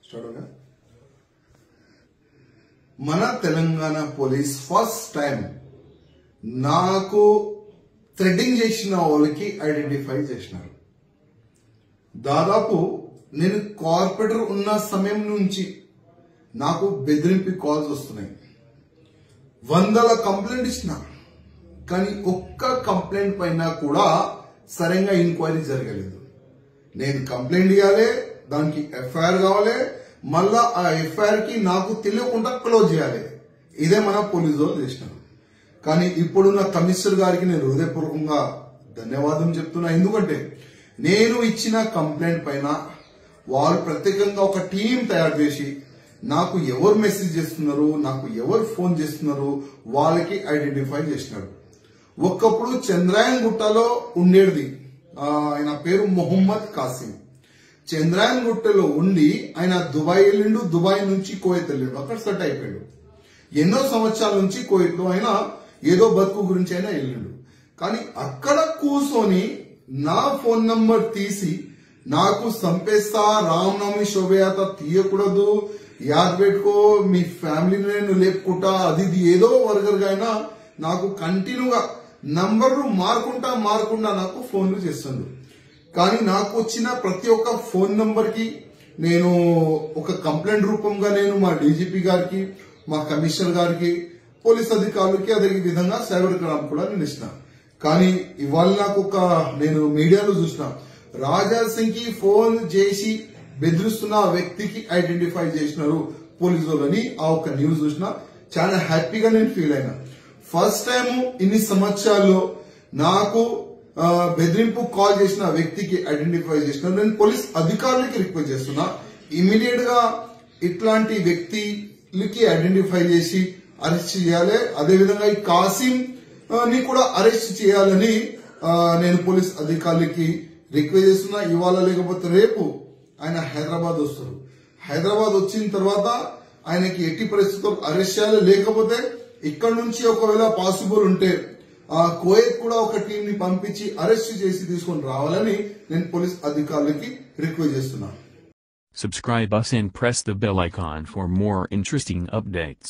Start మన Telangana police first time నాకు threading చేసిన వాళ్ళకి ఐడెంటిఫై చేసినారు. దాదాపు నేను కార్పొరేటర్ ఉన్న సమయం నుంచి నాకు బెదిరింపు కాల్స్ వస్తున్నాయి. వందల కంప్లైంట్ ఇచ్చిన, కానీ ఒక్క కంప్లైంట్ పైన కూడా సరైన ఎంక్వైరీ జరగలేదు. నేను కంప్లైంట్ ఇవ్వాలి, దానికి ఎఫ్ఐఆర్ కావాలి, మళ్ళా ఆ ఎఫ్ఐఆర్ కి నాకు తెలియకుండా క్లోజ్ చేయాలి. ఇదే మన పోలీసు వాళ్ళు చేసినారు. కానీ ఇప్పుడున్న కమిషనర్ గారికి నేను హృదయపూర్వకంగా ధన్యవాదం చెప్తున్నా. ఎందుకంటే నేను ఇచ్చిన కంప్లైంట్ పైన వాళ్ళు ప్రత్యేకంగా ఒక టీం తయారు చేసి నాకు ఎవరు మెసేజ్ చేస్తున్నారు, నాకు ఎవరు ఫోన్ చేస్తున్నారు వాళ్ళకి ఐడెంటిఫై చేసినారు. ఒకప్పుడు చంద్రాయన్ గుట్టలో ఉండేది ఆయన పేరు మొహమ్మద్ కాసిం. చంద్రాయన్ గుట్టలో ఉండి ఆయన దుబాయ్ వెళ్ళిండు, దుబాయ్ నుంచి కోయత్ వెళ్ళిండు, అక్కడ సెట్ అయిపోయాడు. ఎన్నో సంవత్సరాల నుంచి కోయత్ లో ఆయన ఏదో బతుకు గురించి అయినా వెళ్ళిండు. కానీ అక్కడ కూర్చొని నా ఫోన్ నంబర్ తీసి నాకు సంపేస్తా, రామనవమి శోభయాత్ర తీయకూడదు, యాద్ పెట్టుకో, మీ ఫ్యామిలీని నేను లేపుకుంటా, అది ఏదో వర్గర్ గా అయినా నాకు కంటిన్యూగా నంబర్లు మారుకుంటా నాకు ఫోన్లు చేస్తుండ్రు. కానీ నాకు వచ్చిన ప్రతి ఒక్క ఫోన్ నంబర్ కి నేను ఒక కంప్లైంట్ రూపంగా నేను మా డీజీపీ గారికి, మా కమిషనర్ గారికి, పోలీస్ అధికారులకి, అదే విధంగా సైబర్ క్రైమ్ కూడా నేను ఇచ్చిన. కానీ ఇవాళ నాకు నేను మీడియాలో చూసిన రాజా సింగ్ కి ఫోన్ చేసి బెదిరిస్తున్న వ్యక్తికి ఐడెంటిఫై చేసినారు పోలీసు వాళ్ళని. ఆ ఒక్క న్యూస్ చూసిన చాలా హ్యాపీగా నేను ఫీల్ అయినా. ఫస్ట్ టైం ఇన్ని సంవత్సరాల్లో నాకు బెదిరింపు కాల్ చేసిన వ్యక్తికి ఐడెంటిఫై చేసిన. నేను పోలీస్ అధికారులకి రిక్వెస్ట్ చేస్తున్నా, ఇమీడియట్ గా ఇట్లాంటి వ్యక్తికి ఐడెంటిఫై చేసి అరెస్ట్ చేయాలి. అదేవిధంగా ఈ కాసిం ని కూడా అరెస్ట్ చేయాలని నేను పోలీస్ అధికారులకి రిక్వెస్ట్ చేస్తున్నా. ఇవాళ లేకపోతే రేపు ఆయన హైదరాబాద్ వస్తారు. హైదరాబాద్ వచ్చిన తర్వాత ఆయనకి ఎట్టి పరిస్థితుల్లో అరెస్ట్ చేయాలి. లేకపోతే ఇక్కడ నుంచి ఒకవేళ పాసిబుల్ ఉంటే కోయత్ కూడా ఒక టీం ని పంపించి అరెస్ట్ చేసి తీసుకొని రావాలని నేను పోలీస్ అధికారులకి రిక్వెస్ట్ చేస్తున్నా. Subscribe us and press the bell icon for more interesting updates.